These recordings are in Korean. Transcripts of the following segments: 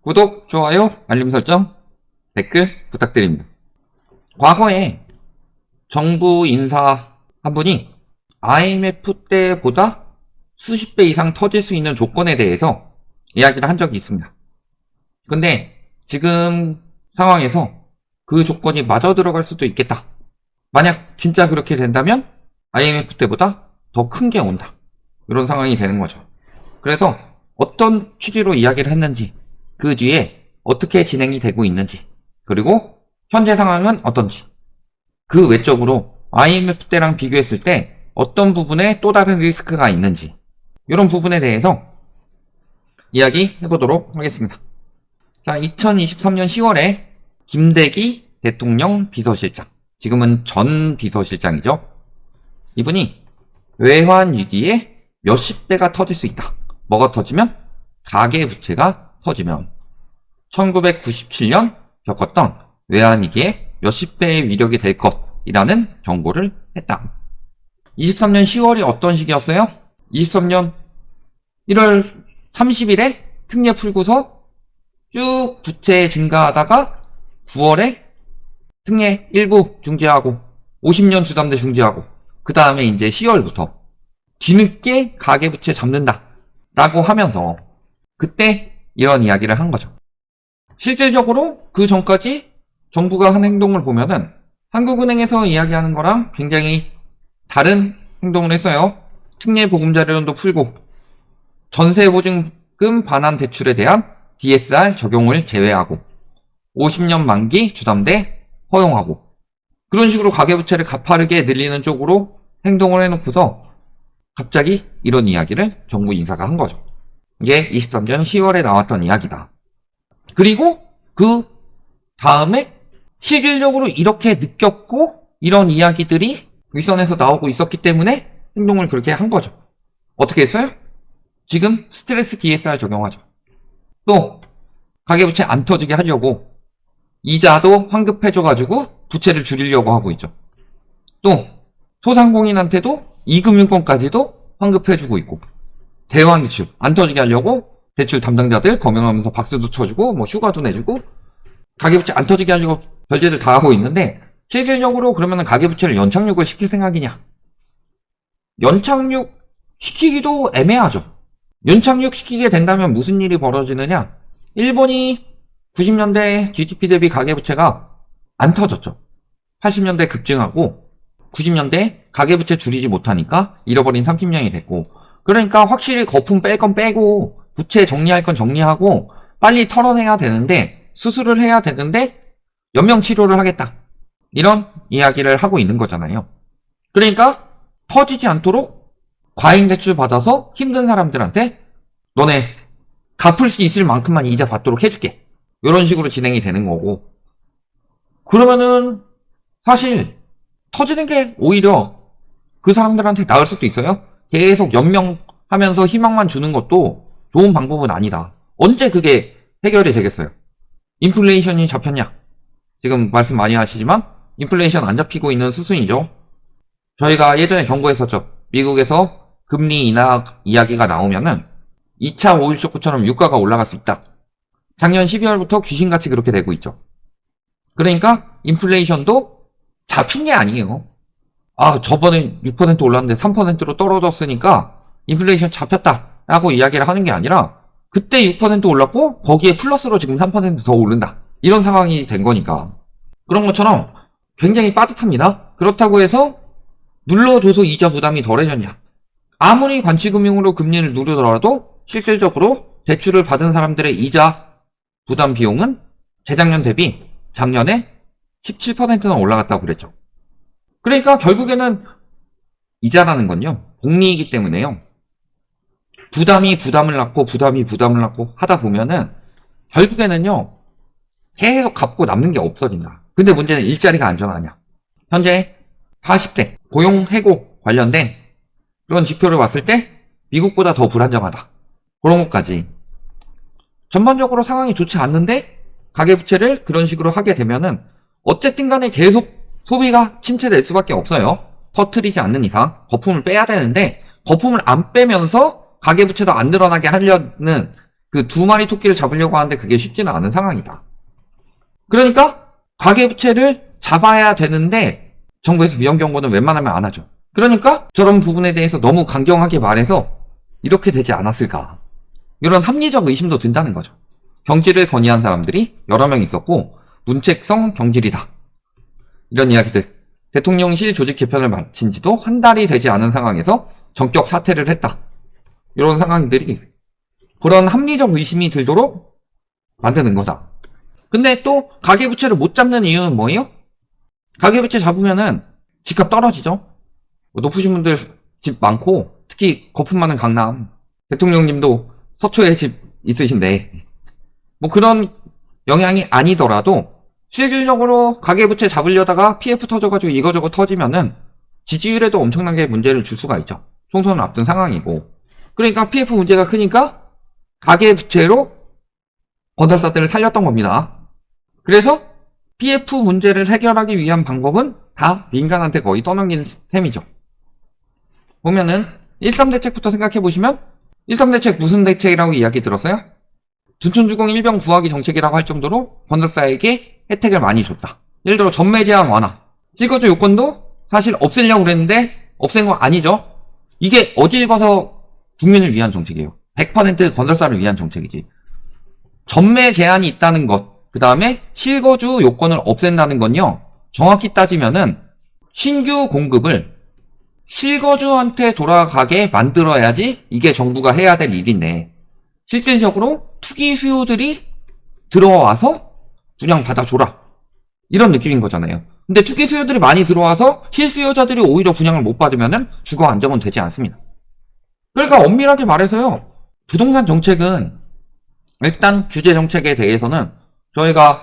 구독, 좋아요, 알림 설정, 댓글 부탁드립니다. 과거에 정부 인사 한 분이 IMF 때보다 수십 배 이상 터질 수 있는 조건에 대해서 이야기를 한 적이 있습니다. 근데 지금 상황에서 그 조건이 마저 들어갈 수도 있겠다. 만약 진짜 그렇게 된다면 IMF 때보다 더 큰 게 온다. 이런 상황이 되는 거죠. 그래서 어떤 취지로 이야기를 했는지, 그 뒤에 어떻게 진행이 되고 있는지, 그리고 현재 상황은 어떤지, 그 외적으로 IMF 때랑 비교했을 때 어떤 부분에 또 다른 리스크가 있는지, 이런 부분에 대해서 이야기 해보도록 하겠습니다. 자, 2023년 10월에 김대기 대통령 비서실장, 지금은 전 비서실장이죠. 이분이 외환 위기에 몇십 배가 터질 수 있다. 뭐가 터지면? 가계부채가 터지면 1997년 겪었던 외환위기에 몇십 배의 위력이 될 것이라는 경고를 했다. 23년 10월이 어떤 시기였어요? 23년 1월 30일에 특례 풀고서 쭉 부채 증가하다가 9월에 특례 일부 중지하고 50년 주담대 중지하고 그 다음에 이제 10월부터 뒤늦게 가계부채 잡는다 라고 하면서 그때 이런 이야기를 한 거죠. 실질적으로 그 전까지 정부가 한 행동을 보면은 한국은행에서 이야기하는 거랑 굉장히 다른 행동을 했어요. 특례 보금자리론도 풀고 전세보증금 반환 대출에 대한 DSR 적용을 제외하고 50년 만기 주담대 허용하고 그런 식으로 가계부채를 가파르게 늘리는 쪽으로 행동을 해놓고서 갑자기 이런 이야기를 정부 인사가 한 거죠. 이게 23년 10월에 나왔던 이야기다. 그리고 그 다음에 실질적으로 이렇게 느꼈고 이런 이야기들이 윗선에서 나오고 있었기 때문에 행동을 그렇게 한 거죠. 어떻게 했어요? 지금 스트레스 DSR 적용하죠. 또 가계부채 안 터지게 하려고 이자도 환급해줘가지고 부채를 줄이려고 하고 있죠. 또 소상공인한테도 2금융권까지도 환급해주고 있고 대환기축 안 터지게 하려고 대출 담당자들 거명하면서 박수도 쳐주고 뭐 휴가도 내주고 가계부채 안 터지게 하려고 별짓을 다 하고 있는데 실질적으로 그러면은 가계부채를 연착륙을 시킬 생각이냐? 연착륙 시키기도 애매하죠. 연착륙 시키게 된다면 무슨 일이 벌어지느냐? 일본이 90년대 GDP 대비 가계부채가 안 터졌죠. 80년대 급증하고 90년대 가계부채 줄이지 못하니까 잃어버린 30년이 됐고 그러니까 확실히 거품 뺄 건 빼고 부채 정리할 건 정리하고 빨리 털어내야 되는데 수술을 해야 되는데 연명치료를 하겠다. 이런 이야기를 하고 있는 거잖아요. 그러니까 터지지 않도록 과잉대출 받아서 힘든 사람들한테 너네 갚을 수 있을 만큼만 이자 받도록 해줄게. 이런 식으로 진행이 되는 거고 그러면은 사실 터지는 게 오히려 그 사람들한테 나을 수도 있어요. 계속 연명하면서 희망만 주는 것도 좋은 방법은 아니다. 언제 그게 해결이 되겠어요? 인플레이션이 잡혔냐? 지금 말씀 많이 하시지만 인플레이션 안 잡히고 있는 수순이죠. 저희가 예전에 경고했었죠. 미국에서 금리 인하 이야기가 나오면은 2차 오일 쇼크처럼 유가가 올라갈 수 있다. 작년 12월부터 귀신같이 그렇게 되고 있죠. 그러니까 인플레이션도 잡힌 게 아니에요. 아, 저번에 6% 올랐는데 3%로 떨어졌으니까 인플레이션 잡혔다라고 이야기를 하는 게 아니라 그때 6% 올랐고 거기에 플러스로 지금 3% 더 오른다. 이런 상황이 된 거니까. 그런 것처럼 굉장히 빠듯합니다. 그렇다고 해서 눌러줘서 이자 부담이 덜해졌냐. 아무리 관치금융으로 금리를 누르더라도 실질적으로 대출을 받은 사람들의 이자 부담 비용은 재작년 대비 작년에 17%나 올라갔다고 그랬죠. 그러니까 결국에는 이자라는 건요. 복리이기 때문에요. 부담이 부담을 낳고 부담이 부담을 낳고 하다 보면은 결국에는요. 계속 갚고 남는 게 없어진다. 근데 문제는 일자리가 안전하냐. 현재 40대 고용 해고 관련된 그런 지표를 봤을 때 미국보다 더 불안정하다. 그런 것까지. 전반적으로 상황이 좋지 않는데 가계부채를 그런 식으로 하게 되면은 어쨌든 간에 계속 소비가 침체될 수밖에 없어요. 터트리지 않는 이상 거품을 빼야 되는데 거품을 안 빼면서 가계부채도 안 늘어나게 하려는 그 두 마리 토끼를 잡으려고 하는데 그게 쉽지는 않은 상황이다. 그러니까 가계부채를 잡아야 되는데 정부에서 위험 경고는 웬만하면 안 하죠. 그러니까 저런 부분에 대해서 너무 강경하게 말해서 이렇게 되지 않았을까. 이런 합리적 의심도 든다는 거죠. 경질을 건의한 사람들이 여러 명 있었고 문책성 경질이다. 이런 이야기들. 대통령실 조직 개편을 마친 지도 한 달이 되지 않은 상황에서 전격 사퇴를 했다. 이런 상황들이 그런 합리적 의심이 들도록 만드는 거다. 근데 또 가계부채를 못 잡는 이유는 뭐예요? 가계부채 잡으면은 집값 떨어지죠. 높으신 분들 집 많고 특히 거품 많은 강남 대통령님도 서초에 집 있으신데 뭐 그런 영향이 아니더라도 실질적으로 가계부채 잡으려다가 PF 터져가지고 이거저거 터지면은 지지율에도 엄청나게 문제를 줄 수가 있죠. 총선을 앞둔 상황이고. 그러니까 PF 문제가 크니까 가계부채로 건설사들을 살렸던 겁니다. 그래서 PF 문제를 해결하기 위한 방법은 다 민간한테 거의 떠넘긴 셈이죠. 보면은 13대책부터 생각해보시면 13대책 무슨 대책이라고 이야기 들었어요? 둔촌주공 일병 구하기 정책이라고 할 정도로 건설사에게 혜택을 많이 줬다. 예를 들어 전매 제한 완화. 실거주 요건도 사실 없애려고 그랬는데 없앤 거 아니죠. 이게 어딜 봐서 국민을 위한 정책이에요. 100% 건설사를 위한 정책이지. 전매 제한이 있다는 것, 그 다음에 실거주 요건을 없앤다는 건요. 정확히 따지면은 신규 공급을 실거주한테 돌아가게 만들어야지 이게 정부가 해야 될 일인데 실질적으로 투기 수요들이 들어와서 분양 받아줘라. 이런 느낌인 거잖아요. 근데 투기 수요들이 많이 들어와서 실수요자들이 오히려 분양을 못 받으면은 주거 안정은 되지 않습니다. 그러니까 엄밀하게 말해서요. 부동산 정책은 일단 규제 정책에 대해서는 저희가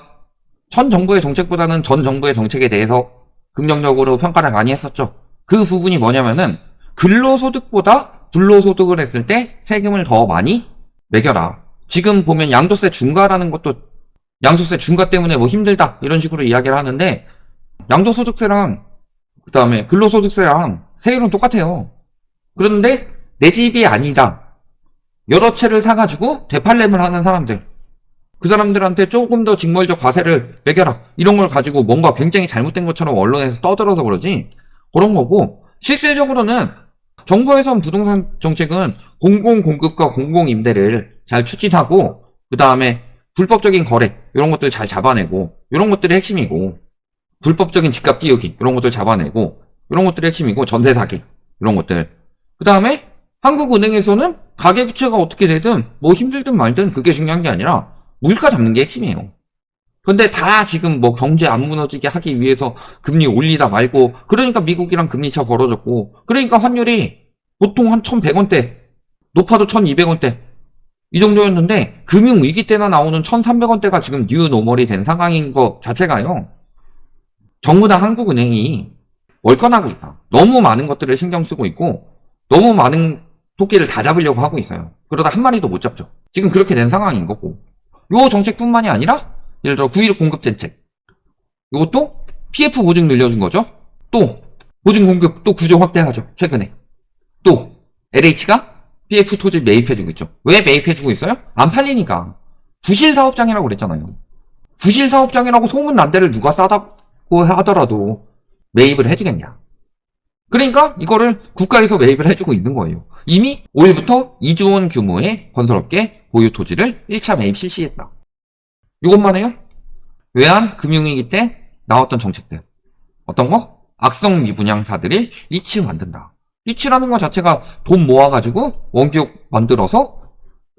현 정부의 정책보다는 전 정부의 정책에 대해서 긍정적으로 평가를 많이 했었죠. 그 부분이 뭐냐면은 근로소득보다 불로소득을 했을 때 세금을 더 많이 매겨라. 지금 보면 양도세 중과라는 것도 양도세 중과 때문에 뭐 힘들다 이런 식으로 이야기를 하는데 양도소득세랑 그 다음에 근로소득세랑 세율은 똑같아요. 그런데 내 집이 아니다. 여러 채를 사가지고 되팔렘을 하는 사람들 그 사람들한테 조금 더 직물적 과세를 매겨라. 이런 걸 가지고 뭔가 굉장히 잘못된 것처럼 언론에서 떠들어서 그러지 그런 거고 실질적으로는 정부에선 부동산 정책은 공공공급과 공공임대를 잘 추진하고 그 다음에 불법적인 거래 이런 것들 잘 잡아내고 이런 것들이 핵심이고 불법적인 집값 띄우기 이런 것들 잡아내고 이런 것들이 핵심이고 전세 사기 이런 것들 그 다음에 한국은행에서는 가계부채가 어떻게 되든 뭐 힘들든 말든 그게 중요한 게 아니라 물가 잡는 게 핵심이에요. 근데 다 지금 뭐 경제 안 무너지게 하기 위해서 금리 올리다 말고 그러니까 미국이랑 금리차 벌어졌고 그러니까 환율이 보통 한 1100원대 높아도 1200원대 이 정도였는데 금융위기 때나 나오는 1300원대가 지금 뉴 노멀이 된 상황인 것 자체가요. 정부나 한국은행이 월권하고 있다. 너무 많은 것들을 신경 쓰고 있고 너무 많은 토끼를 다 잡으려고 하고 있어요. 그러다 한 마리도 못 잡죠. 지금 그렇게 된 상황인 거고 요 정책뿐만이 아니라 예를 들어 9.16 공급 대책 이것도 PF 보증 늘려준 거죠. 또 보증 공급 또 구조 확대하죠. 최근에 또 LH가 PF 토지 매입해주고 있죠. 왜 매입해주고 있어요? 안 팔리니까. 부실사업장이라고 그랬잖아요. 부실사업장이라고 소문난 데를 누가 싸다고 하더라도 매입을 해주겠냐. 그러니까 이거를 국가에서 매입을 해주고 있는 거예요. 이미 5일부터 2조 원 규모의 건설업계 보유 토지를 1차 매입 실시했다. 이것만 해요? 외환 금융위기 때 나왔던 정책들. 어떤 거? 악성 미분양사들을 리츠 만든다. 리츠라는 것 자체가 돈 모아가지고 원기업 만들어서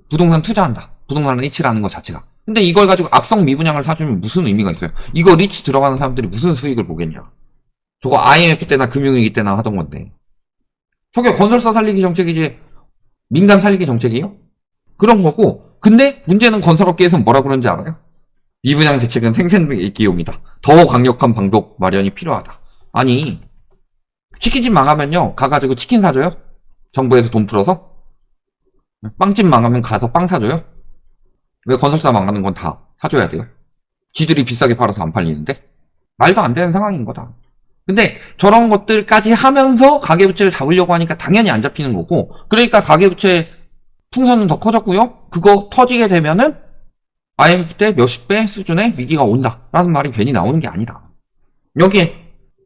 부동산 투자한다. 부동산 리츠라는 것 자체가. 근데 이걸 가지고 악성 미분양을 사주면 무슨 의미가 있어요? 이거 리츠 들어가는 사람들이 무슨 수익을 보겠냐. 저거 IMF 때나 금융위기 때나 하던 건데. 저게 건설사 살리기 정책이지 민간 살리기 정책이에요? 그런 거고. 근데 문제는 건설업계에서는 뭐라 그러는지 알아요? 미분양 대책은 생생기용이다. 더 강력한 방법 마련이 필요하다. 아니 치킨집 망하면요 가가지고 치킨 사줘요? 정부에서 돈 풀어서? 빵집 망하면 가서 빵 사줘요? 왜 건설사 망하는 건 다 사줘야 돼요? 지들이 비싸게 팔아서 안 팔리는데? 말도 안 되는 상황인 거다. 근데 저런 것들까지 하면서 가계부채를 잡으려고 하니까 당연히 안 잡히는 거고 그러니까 가계부채 풍선은 더 커졌고요. 그거 터지게 되면은 IMF 때 몇십 배 수준의 위기가 온다라는 말이 괜히 나오는 게 아니다. 여기에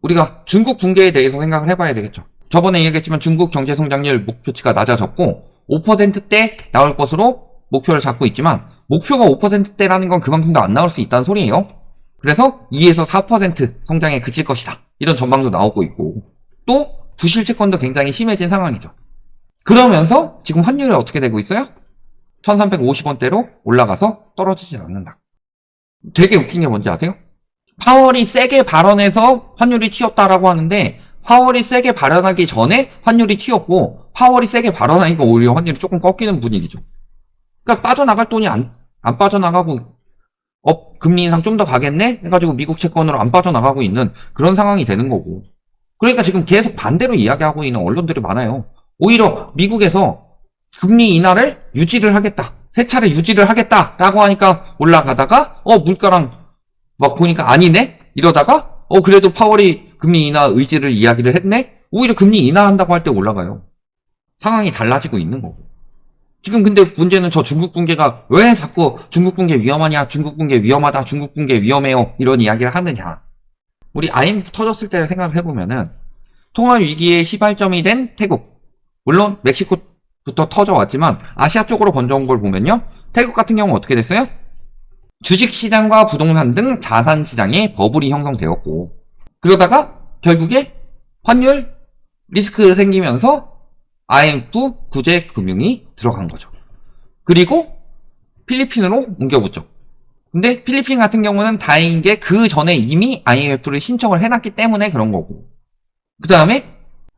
우리가 중국 붕괴에 대해서 생각을 해봐야 되겠죠. 저번에 얘기했지만 중국 경제성장률 목표치가 낮아졌고 5%대 나올 것으로 목표를 잡고 있지만 목표가 5%대라는 건 그만큼도 안 나올 수 있다는 소리예요. 그래서 2에서 4% 성장에 그칠 것이다. 이런 전망도 나오고 있고 또 부실채권도 굉장히 심해진 상황이죠. 그러면서 지금 환율이 어떻게 되고 있어요? 1350원대로 올라가서 떨어지진 않는다. 되게 웃긴 게 뭔지 아세요? 파월이 세게 발언해서 환율이 튀었다라고 하는데 파월이 세게 발언하기 전에 환율이 튀었고 파월이 세게 발언하니까 오히려 환율이 조금 꺾이는 분위기죠. 그러니까 빠져나갈 돈이 안 빠져나가고 금리 인상 좀 더 가겠네? 해가지고 미국 채권으로 안 빠져나가고 있는 그런 상황이 되는 거고. 그러니까 지금 계속 반대로 이야기하고 있는 언론들이 많아요. 오히려 미국에서 금리 인하를 유지를 하겠다. 세 차례 유지를 하겠다라고 하니까 올라가다가 물가랑 막 보니까 아니네? 이러다가 그래도 파월이 금리 인하 의지를 이야기를 했네? 오히려 금리 인하한다고 할 때 올라가요. 상황이 달라지고 있는 거고. 지금 근데 문제는 저 중국 붕괴가 왜 자꾸 중국 붕괴 위험하냐, 중국 붕괴 위험하다, 중국 붕괴 위험해요 이런 이야기를 하느냐. 우리 IMF 터졌을 때를 생각을 해보면은 통화 위기의 시발점이 된 태국, 물론 멕시코부터 터져왔지만 아시아 쪽으로 번져온 걸 보면요, 태국 같은 경우 어떻게 됐어요? 주식시장과 부동산 등 자산시장에 버블이 형성되었고 그러다가 결국에 환율 리스크 생기면서 IMF 구제 금융이 들어간 거죠. 그리고 필리핀으로 옮겨붙죠. 근데 필리핀 같은 경우는 다행인 게 그 전에 이미 IMF를 신청을 해놨기 때문에 그런 거고 그 다음에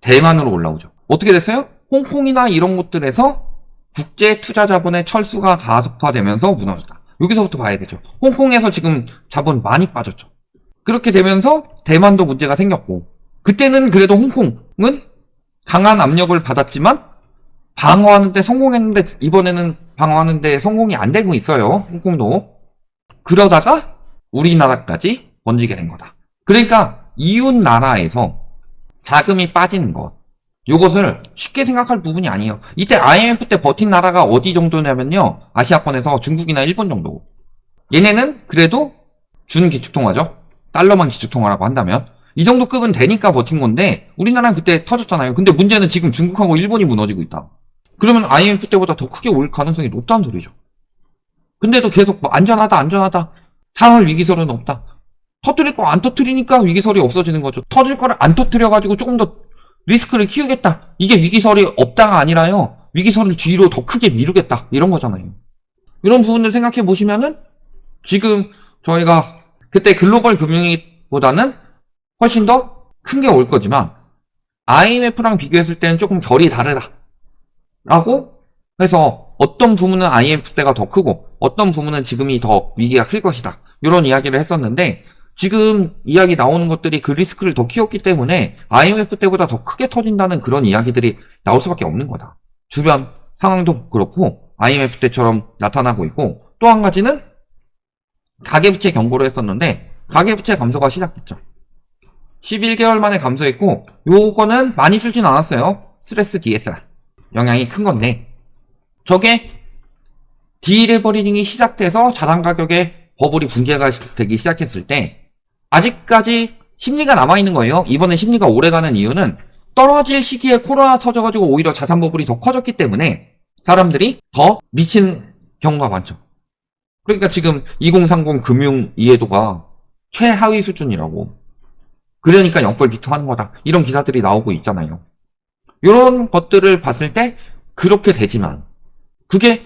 대만으로 올라오죠. 어떻게 됐어요? 홍콩이나 이런 곳들에서 국제 투자 자본의 철수가 가속화되면서 무너졌다. 여기서부터 봐야 되죠. 홍콩에서 지금 자본 많이 빠졌죠. 그렇게 되면서 대만도 문제가 생겼고 그때는 그래도 홍콩은 강한 압력을 받았지만 방어하는데 성공했는데 이번에는 방어하는데 성공이 안 되고 있어요. 홍콩도. 그러다가 우리나라까지 번지게 된 거다. 그러니까 이웃 나라에서 자금이 빠지는 것, 이것을 쉽게 생각할 부분이 아니에요. 이때 IMF 때 버틴 나라가 어디 정도냐면요, 아시아권에서 중국이나 일본 정도. 얘네는 그래도 준기축통화죠. 달러만 기축통화라고 한다면 이 정도 급은 되니까 버틴 건데 우리나라는 그때 터졌잖아요. 근데 문제는 지금 중국하고 일본이 무너지고 있다. 그러면 IMF 때보다 더 크게 올 가능성이 높다는 소리죠. 근데도 계속 안전하다 상황 위기설은 없다. 터뜨릴 거 안 터뜨리니까 위기설이 없어지는 거죠. 터질 거를 안 터뜨려가지고 조금 더 리스크를 키우겠다. 이게 위기설이 없다가 아니라요, 위기설을 뒤로 더 크게 미루겠다. 이런 거잖아요. 이런 부분들 생각해 보시면은 지금 저희가 그때 글로벌 금융위기보다는 훨씬 더 큰 게 올 거지만 IMF랑 비교했을 때는 조금 결이 다르다 라고 해서 어떤 부분은 IMF 때가 더 크고 어떤 부분은 지금이 더 위기가 클 것이다, 이런 이야기를 했었는데 지금 이야기 나오는 것들이 그 리스크를 더 키웠기 때문에 IMF 때보다 더 크게 터진다는 그런 이야기들이 나올 수밖에 없는 거다. 주변 상황도 그렇고 IMF 때처럼 나타나고 있고, 또 한 가지는 가계부채 경고를 했었는데 가계부채 감소가 시작됐죠. 11개월 만에 감소했고 요거는 많이 줄진 않았어요. 스트레스 DSR 영향이 큰 건데, 저게 디레버리징이 시작돼서 자산 가격의 버블이 붕괴가 되기 시작했을 때 아직까지 심리가 남아있는 거예요. 이번에 심리가 오래가는 이유는 떨어질 시기에 코로나 터져가지고 오히려 자산 버블이 더 커졌기 때문에 사람들이 더 미친 경우가 많죠. 그러니까 지금 2030 금융 이해도가 최하위 수준이라고, 그러니까 영벌 비트하는 거다, 이런 기사들이 나오고 있잖아요. 이런 것들을 봤을 때 그렇게 되지만 그게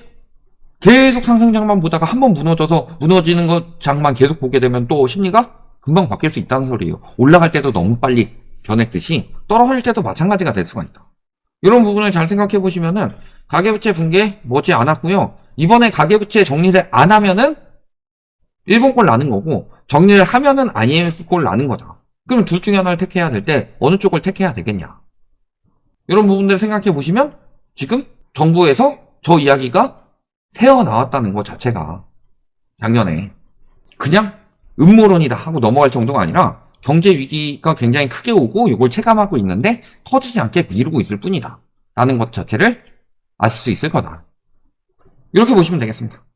계속 상승장만 보다가 한번 무너져서 무너지는 것 장만 계속 보게 되면 또 심리가 금방 바뀔 수 있다는 소리예요. 올라갈 때도 너무 빨리 변했듯이 떨어질 때도 마찬가지가 될 수가 있다. 이런 부분을 잘 생각해 보시면은 가계부채 붕괴 머지 않았고요. 이번에 가계부채 정리를 안 하면은 일본 꼴 나는 거고, 정리를 하면은 IMF 꼴 나는 거다. 그럼 둘 중에 하나를 택해야 될 때 어느 쪽을 택해야 되겠냐, 이런 부분들을 생각해 보시면 지금 정부에서 저 이야기가 새어나왔다는 것 자체가 작년에 그냥 음모론이다 하고 넘어갈 정도가 아니라 경제 위기가 굉장히 크게 오고 이걸 체감하고 있는데 터지지 않게 미루고 있을 뿐이다 라는 것 자체를 아실 수 있을 거다. 이렇게 보시면 되겠습니다.